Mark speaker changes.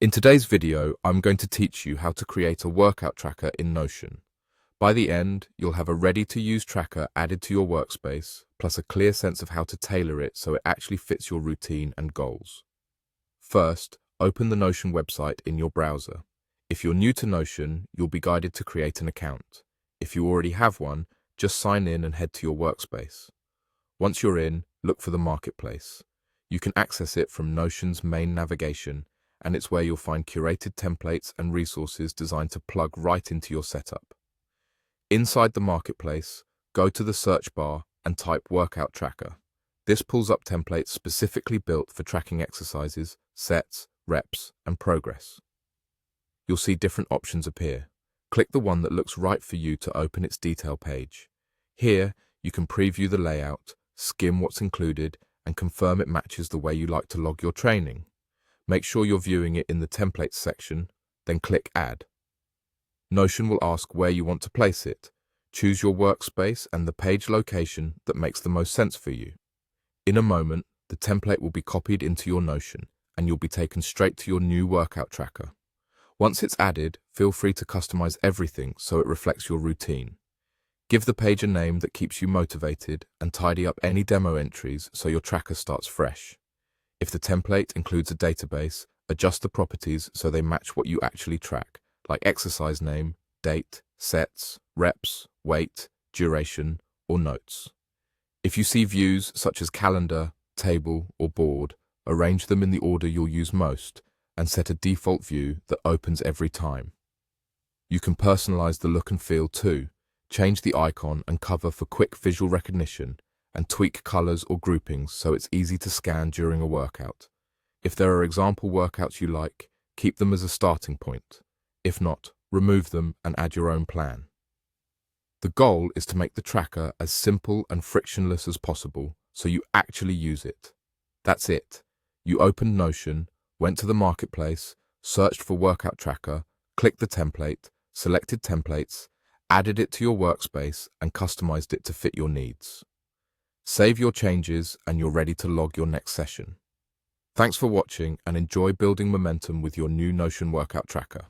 Speaker 1: In today's video, I'm going to teach you how to create a workout tracker in Notion. By the end, you'll have a ready-to-use tracker added to your workspace, plus a clear sense of how to tailor it so it actually fits your routine and goals. First, open the Notion website in your browser. If you're new to Notion, you'll be guided to create an account. If you already have one, just sign in and head to your workspace. Once you're in, look for the Marketplace. You can access it from Notion's main navigation, and it's where you'll find curated templates and resources designed to plug right into your setup. Inside the Marketplace, go to the search bar and type Workout Tracker. This pulls up templates specifically built for tracking exercises, sets, reps, and progress. You'll see different options appear. Click the one that looks right for you to open its detail page. Here, you can preview the layout, skim what's included, and confirm it matches the way you like to log your training. Make sure you're viewing it in the Templates section, then click Add. Notion will ask where you want to place it. Choose your workspace and the page location that makes the most sense for you. In a moment, the template will be copied into your Notion, and you'll be taken straight to your new workout tracker. Once it's added, feel free to customize everything so it reflects your routine. Give the page a name that keeps you motivated and tidy up any demo entries so your tracker starts fresh. If the template includes a database, adjust the properties so they match what you actually track, like exercise name, date, sets, reps, weight, duration, or notes. If you see views such as calendar, table, or board, arrange them in the order you'll use most and set a default view that opens every time. You can personalize the look and feel too. Change the icon and cover for quick visual recognition, and tweak colors or groupings so it's easy to scan during a workout. If there are example workouts you like, keep them as a starting point. If not, remove them and add your own plan. The goal is to make the tracker as simple and frictionless as possible so you actually use it. That's it. You opened Notion, went to the Marketplace, searched for Workout Tracker, clicked the template, selected templates, added it to your workspace, and customized it to fit your needs. Save your changes and you're ready to log your next session. Thanks for watching and enjoy building momentum with your new Notion workout tracker.